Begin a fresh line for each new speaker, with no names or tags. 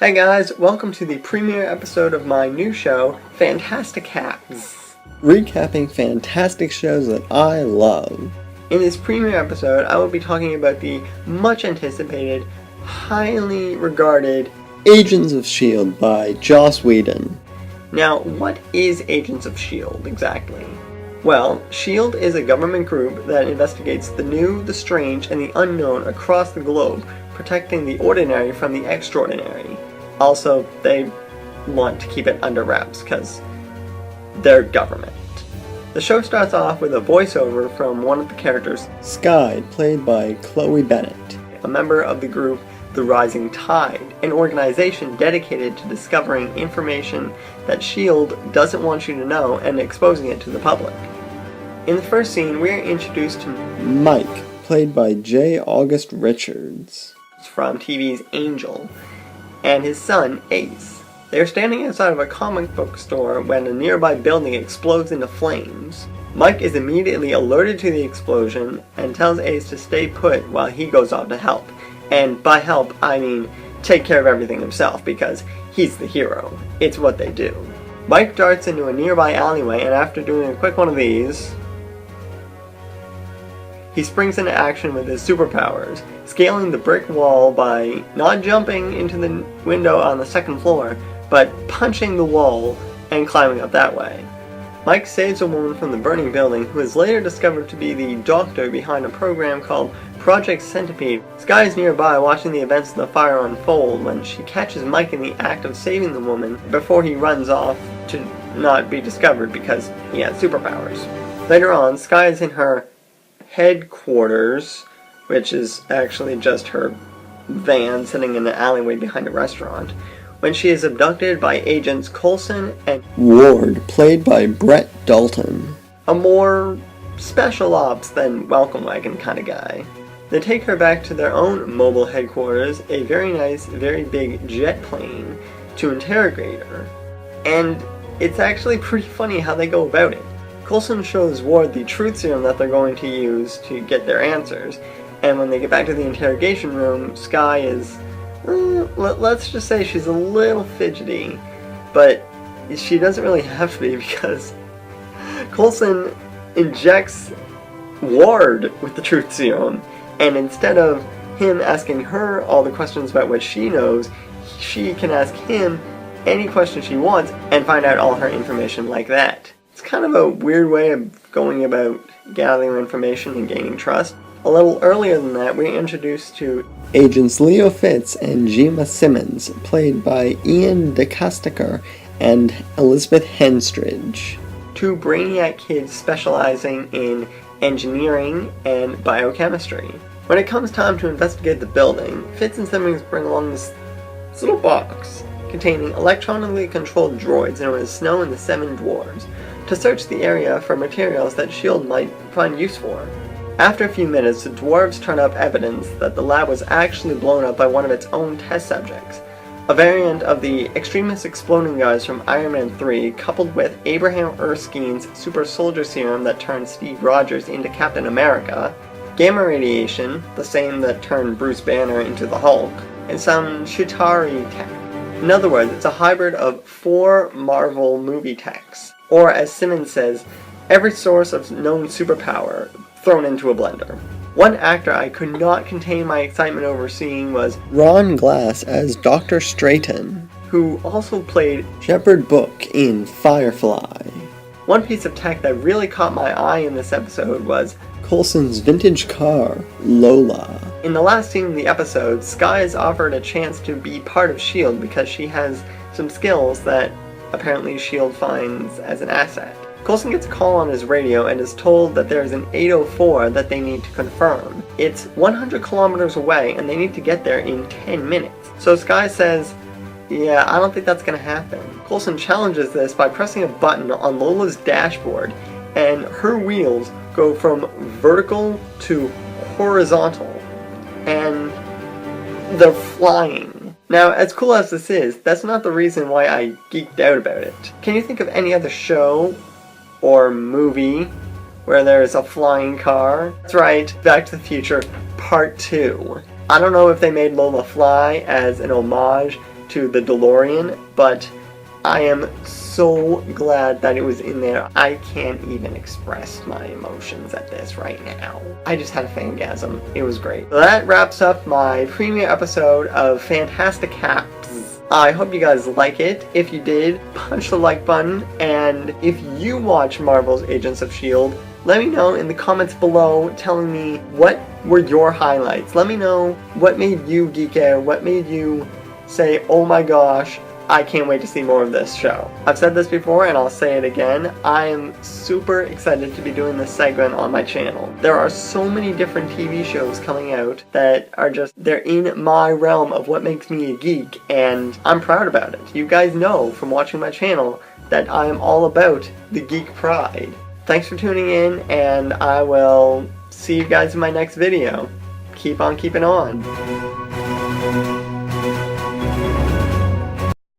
Hey guys, welcome to the premiere episode of my new show, Fantasticapz.
Recapping fantastic shows that I love.
In this premiere episode, I will be talking about the much anticipated, highly regarded
Agents of S.H.I.E.L.D. by Joss Whedon.
Now, what is Agents of S.H.I.E.L.D. exactly? Well, S.H.I.E.L.D. is a government group that investigates the new, the strange, and the unknown across the globe, protecting the ordinary from the extraordinary. Also, they want to keep it under wraps because they're government. The show starts off with a voiceover from one of the characters,
S.H.I.E.L.D., played by Chloe Bennett,
a member of the group The Rising Tide, an organization dedicated to discovering information that S.H.I.E.L.D. doesn't want you to know and exposing it to the public. In the first scene, we are introduced to
Mike, played by J. August Richards,
from TV's Angel, and his son, Ace. They are standing outside of a comic book store when a nearby building explodes into flames. Mike is immediately alerted to the explosion and tells Ace to stay put while he goes off to help. And by help, I mean take care of everything himself, because he's the hero. It's what they do. Mike darts into a nearby alleyway, and after doing a quick one of these, he springs into action with his superpowers, scaling the brick wall by not jumping into the window on the second floor, but punching the wall and climbing up that way. Mike saves a woman from the burning building, who is later discovered to be the doctor behind a program called Project Centipede. S.H.I.E.L.D. is nearby watching the events of the fire unfold when she catches Mike in the act of saving the woman before he runs off to not be discovered because he has superpowers. Later on, S.H.I.E.L.D. is in her headquarters, which is actually just her van sitting in the alleyway behind a restaurant, when she is abducted by agents Coulson and
Ward, played by Brett Dalton,
a more special ops than welcome wagon kind of guy. They take her back to their own mobile headquarters, a very nice, very big jet plane, to interrogate her. And it's actually pretty funny how they go about it. Coulson shows Ward the truth serum that they're going to use to get their answers, and when they get back to the interrogation room, Skye is, let's just say she's a little fidgety, but she doesn't really have to be because Coulson injects Ward with the truth serum, and instead of him asking her all the questions about what she knows, she can ask him any question she wants and find out all her information like that. It's kind of a weird way of going about gathering information and gaining trust. A little earlier than that, we're introduced to
Agents Leo Fitz and Gemma Simmons, played by Ian DeCostaker and Elizabeth Henstridge,
two brainiac kids specializing in engineering and biochemistry. When it comes time to investigate the building, Fitz and Simmons bring along this little box containing electronically controlled droids known as Snow and the Seven Dwarves, to search the area for materials that S.H.I.E.L.D. might find use for. After a few minutes, the dwarves turn up evidence that the lab was actually blown up by one of its own test subjects, a variant of the extremist exploding guys from Iron Man 3, coupled with Abraham Erskine's super soldier serum that turned Steve Rogers into Captain America, gamma radiation, the same that turned Bruce Banner into the Hulk, and some Chitauri tech. In other words, it's a hybrid of 4 Marvel movie techs, or as Simmons says, every source of known superpower thrown into a blender. One actor I could not contain my excitement over seeing was
Ron Glass as Dr. Strayton,
who also played
Shepard Book in Firefly.
One piece of tech that really caught my eye in this episode was
Coulson's vintage car, Lola.
In the last scene of the episode, Skye is offered a chance to be part of S.H.I.E.L.D. because she has some skills that apparently S.H.I.E.L.D. finds as an asset. Coulson gets a call on his radio and is told that there is an 804 that they need to confirm. It's 100 kilometers away and they need to get there in 10 minutes. So Skye says, yeah, I don't think that's going to happen. Coulson challenges this by pressing a button on Lola's dashboard, and her wheels go from vertical to horizontal, and they're flying. Now, as cool as this is, that's not the reason why I geeked out about it. Can you think of any other show or movie where there's a flying car? That's right, Back to the Future Part 2. I don't know if they made Lola fly as an homage to the DeLorean, but I am so glad that it was in there. I can't even express my emotions at this right now. I just had a fangasm. It was great. So that wraps up my premiere episode of Fantasticapz. I hope you guys like it. If you did, punch the like button, and if you watch Marvel's Agents of S.H.I.E.L.D., let me know in the comments below telling me what were your highlights. Let me know what made you geek out, what made you say, oh my gosh, I can't wait to see more of this show. I've said this before and I'll say it again. I am super excited to be doing this segment on my channel. There are so many different TV shows coming out that are just, they're in my realm of what makes me a geek, and I'm proud about it. You guys know from watching my channel that I am all about the geek pride. Thanks for tuning in, and I will see you guys in my next video. Keep on keeping on.